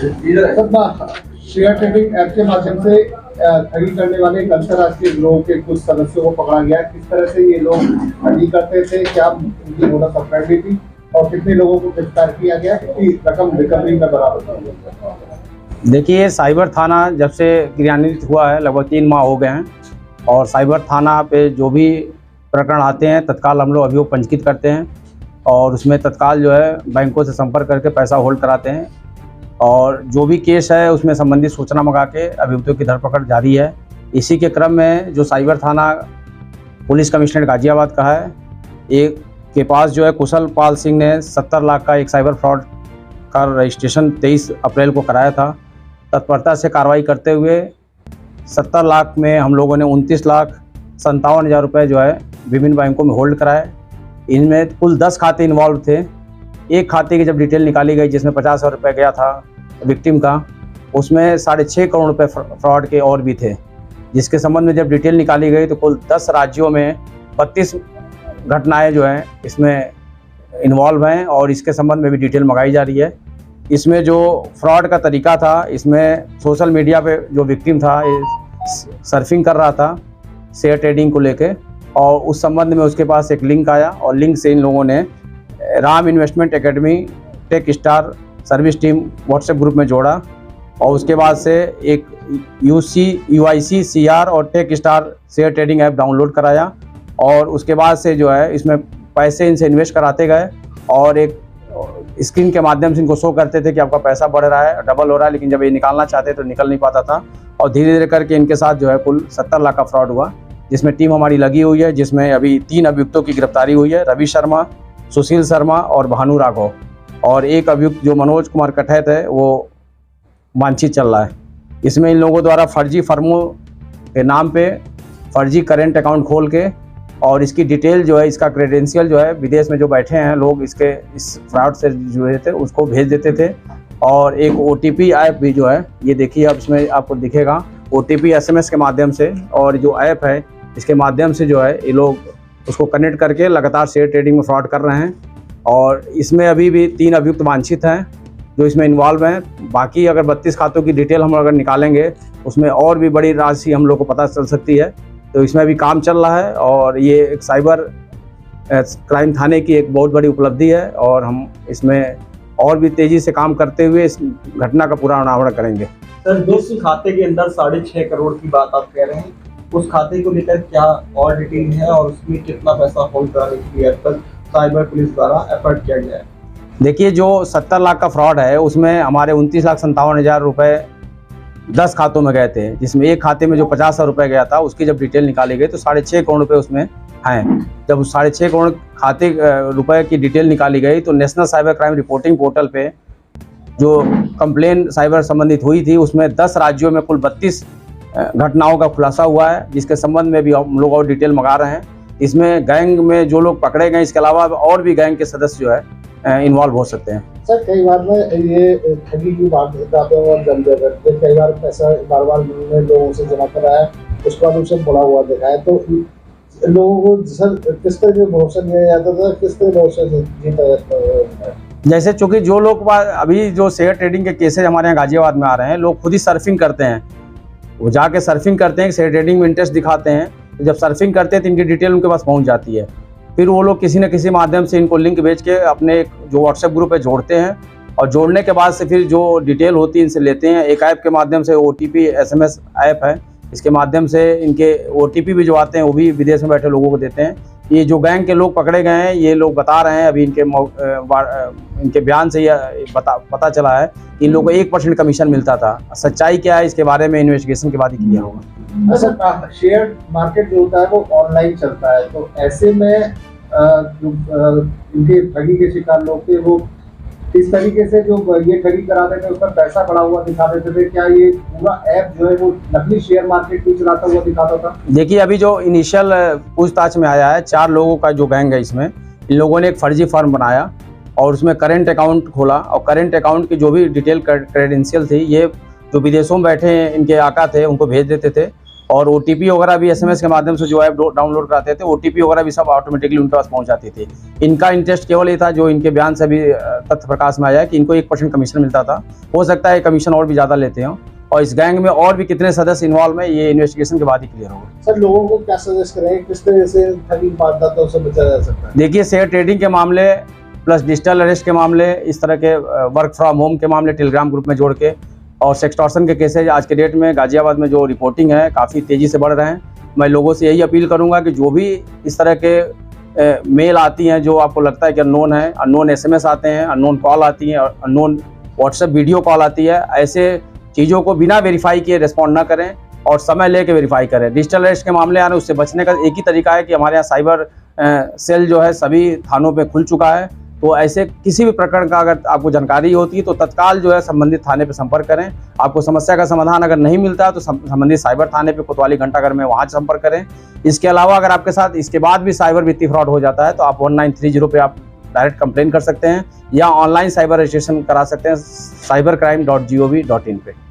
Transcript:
Share trading app के माध्यम से ठगी करने वाले एक अंतर्राष्ट्रीय गिरोह के कुछ सदस्यों को पकड़ा गया। किस तरह से ये लोग ठगी करते थे, क्या उनकी मोडस ऑपरेंडी थी और कितने लोगों को गिरफ्तार किया गया, कितनी रकम रिकवरी में बरामद। देखिए, साइबर थाना जब से क्रियान्वित हुआ है लगभग 3 माह हो गए हैं और साइबर थाना पे जो भी प्रकरण आते हैं तत्काल हम लोग अभियोग पंजीकृत करते हैं और उसमें तत्काल जो है बैंकों से संपर्क करके पैसा होल्ड कराते हैं और जो भी केस है उसमें संबंधित सूचना मंगा के अभियुक्तों की धरपकड़ जारी है। इसी के क्रम में जो साइबर थाना पुलिस कमिश्नर गाजियाबाद का है, एक के पास जो है कुशल पाल सिंह ने 70 लाख का एक साइबर फ्रॉड का रजिस्ट्रेशन 23 अप्रैल को कराया था। तत्परता से कार्रवाई करते हुए 70 लाख में हम लोगों ने 29,57,000 रुपये जो है विभिन्न बैंकों में होल्ड कराए। इनमें कुल 10 खाते इन्वॉल्व थे। एक खाते की जब डिटेल निकाली गई जिसमें 50,000 रुपये गया था विक्टिम का, उसमें 6.5 करोड़ रुपये फ्रॉड के और भी थे, जिसके संबंध में जब डिटेल निकाली गई तो कुल 10 राज्यों में 32 घटनाएं जो हैं इसमें इन्वॉल्व हैं और इसके संबंध में भी डिटेल मंगाई जा रही है। इसमें जो फ्रॉड का तरीका था, इसमें सोशल मीडिया पे जो विक्टिम था सर्फिंग कर रहा था शेयर ट्रेडिंग को लेके और उस संबंध में उसके पास एक लिंक आया और लिंक से इन लोगों ने Ram investment academy, tech star service team WhatsApp group में जोड़ा और उसके बाद से एक UIC CR और tech star share trading app download कराया और उसके बाद से जो है इसमें पैसे इनसे इन्वेस्ट कराते गए और एक स्क्रीन के माध्यम से इनको शो करते थे कि आपका पैसा बढ़ रहा है, डबल हो रहा है, लेकिन जब ये निकालना चाहते तो निकल नहीं पाता था और धीरे धीरे करके इनके साथ जो है कुल 70 लाख का फ्रॉड हुआ, जिसमें टीम हमारी लगी हुई है, जिसमें अभी 3 अभियुक्तों की गिरफ्तारी हुई है, रवि शर्मा, सुशील शर्मा और भानु राघव, और एक अभियुक्त जो मनोज कुमार कठैत है वो वांछित चल रहा है। इसमें इन लोगों द्वारा फर्जी फर्मों के नाम पे फर्जी करेंट अकाउंट खोल के और इसकी डिटेल जो है, इसका क्रेडेंशियल जो है विदेश में जो बैठे हैं लोग इसके इस फ्रॉड से जुड़े थे उसको भेज देते थे और एक OTP ऐप भी जो है, ये देखिए अब इसमें आपको दिखेगा OTP SMS के माध्यम से, और जो ऐप है इसके माध्यम से जो है ये लोग उसको कनेक्ट करके लगातार शेयर ट्रेडिंग में फ्रॉड कर रहे हैं और इसमें अभी भी 3 अभियुक्त वांछित हैं जो इसमें इन्वॉल्व हैं। बाकी अगर 32 खातों की डिटेल हम अगर निकालेंगे उसमें और भी बड़ी राशि हम लोग को पता चल सकती है, तो इसमें अभी काम चल रहा है और ये एक साइबर क्राइम थाने की एक बहुत बड़ी उपलब्धि है और हम इसमें और भी तेज़ी से काम करते हुए इस घटना का पूरा अनावरण करेंगे। सर, जिस खाते के अंदर 6.5 करोड़ की बात आप कह रहे हैं, उस खाते को लेकर क्या और डिटेल है और उसमें कितना पैसा होल्ड कराने के लिए अब तक साइबर पुलिस द्वारा एफर्ट किया गया है? देखिए, जो 70 लाख का फ्रॉड है उसमें हमारे 29,57,000 रुपये 10 खातों में गए थे, जिसमें एक खाते में जो 50,000 रुपये गया था उसकी जब डिटेल निकाली गई तो 6.5 करोड़ रुपये उसमें हैं। जब 6.5 करोड़ खाते रुपए की डिटेल निकाली गई तो national cyber crime reporting portal पे जो कंप्लेन साइबर संबंधित हुई थी उसमें 10 राज्यों में कुल 32 घटनाओं का खुलासा हुआ है, जिसके संबंध में भी हम लोग और डिटेल मंगा रहे हैं। इसमें गैंग में जो लोग पकड़े गए, इसके अलावा और भी गैंग के सदस्य जो है इन्वॉल्व हो सकते हैं। सर, कई बार में ये ठगी की बात बताते हैं और जम जाते, कई बार पैसा बार लोगों से जमा कराया उसके बाद उसे पड़ा हुआ देखा है, तो लोगों को सर किस तरह से भरोसा दिया जाता था, किस तरह भरोसा जीता जाता है? जैसे चूँकि जो लोग अभी जो शेयर ट्रेडिंग के केसेज हमारे यहाँ गाजियाबाद में आ रहे हैं, लोग खुद ही सर्फिंग करते हैं, वो जाके सर्फिंग करते हैं, शेयर ट्रेडिंग में इंटरेस्ट दिखाते हैं, तो जब सर्फिंग करते हैं तो इनकी डिटेल उनके पास पहुंच जाती है, फिर वो लोग किसी न किसी माध्यम से इनको लिंक भेज के अपने जो व्हाट्सएप ग्रुप पे जोड़ते हैं और जोड़ने के बाद से फिर जो डिटेल होती है इनसे लेते हैं। एक ऐप के माध्यम से OTP SMS ऐप है, इसके माध्यम से इनके OTP भी जो आते हैं वो भी विदेश में बैठे लोगों को देते हैं। ये जो गैंग के लोग पकड़े गए हैं ये लोग बता रहे हैं, अभी इनके बयान से यह पता चला है कि इन लोगों को 1% कमीशन मिलता था। सच्चाई क्या है इसके बारे में इन्वेस्टिगेशन के बाद ही क्लियर होगा। अच्छा, शेयर मार्केट जो होता है वो ऑनलाइन चलता है, तो ऐसे में जो इनके ठगी के शिकार लोग थे वो इस तरीके से जो ये ठगी कराते थे उसका पैसा पड़ा हुआ दिखा देते थे, क्या ये पूरा ऐप जो है वो नकली शेयर मार्केट भी चलाता हुआ दिखाता था? देखिए, अभी जो इनिशियल पूछताछ में आया है 4 लोगों का जो गैंग है, इसमें इन लोगों ने एक फर्जी फर्म बनाया और उसमें करेंट अकाउंट खोला और करेंट अकाउंट की जो भी डिटेल क्रेडेंशियल थी ये जो विदेशों में बैठे इनके आका थे उनको भेज देते थे और OTP वगैरह भी SMS के माध्यम से जो ऐप डाउनलोड कराते थे, OTP वगैरह भी सब ऑटोमेटिकली उनके पास पहुंच जाती थी। इनका इंटरेस्ट केवल ये था, जो इनके बयान से भी तथ्य प्रकाश में आया है कि इनको 1% कमीशन मिलता था। हो सकता है कमीशन और भी ज़्यादा लेते हों, और इस गैंग में और भी कितने सदस्य इन्वॉल्व हैं ये इन्वेस्टिगेशन के बाद ही क्लियर होगा। सर, लोगों को क्या सजेस्ट करें, किस तरह से ठगी वारदातों से बचा जा सकता है? देखिए, शेयर ट्रेडिंग के मामले प्लस डिजिटल अरेस्ट के मामले, इस तरह के वर्क फ्रॉम होम के मामले टेलीग्राम ग्रुप में जोड़ के, और सेक्सटॉर्शन के केसेज आज के डेट में गाजियाबाद में जो रिपोर्टिंग है काफ़ी तेज़ी से बढ़ रहे हैं। मैं लोगों से यही अपील करूंगा कि जो भी इस तरह के मेल आती हैं जो आपको लगता है कि अननोन है, अननोन SMS आते हैं, अननोन कॉल आती हैं, अननोन व्हाट्सएप वीडियो कॉल आती है, ऐसे चीज़ों को बिना वेरीफाई किए रिस्पॉन्ड ना करें और समय लेके वेरीफाई करें। डिजिटल अरेस्ट के मामले आ रहे हैं, उससे बचने का एक ही तरीका है कि हमारे यहाँ साइबर सेल जो है सभी थानों पे खुल चुका है। तो ऐसे किसी भी प्रकरण का अगर आपको जानकारी होती है तो तत्काल जो है संबंधित थाने पे संपर्क करें। आपको समस्या का समाधान अगर नहीं मिलता है तो संबंधित साइबर थाने पे कोतवाली घंटाघर में वहाँ संपर्क करें। इसके अलावा अगर आपके साथ इसके बाद भी साइबर वित्तीय फ्रॉड हो जाता है तो आप 1930 पे आप डायरेक्ट कंप्लेन कर सकते हैं या ऑनलाइन साइबर रजिस्ट्रेशन करा सकते हैं cybercrime.gov.in पे।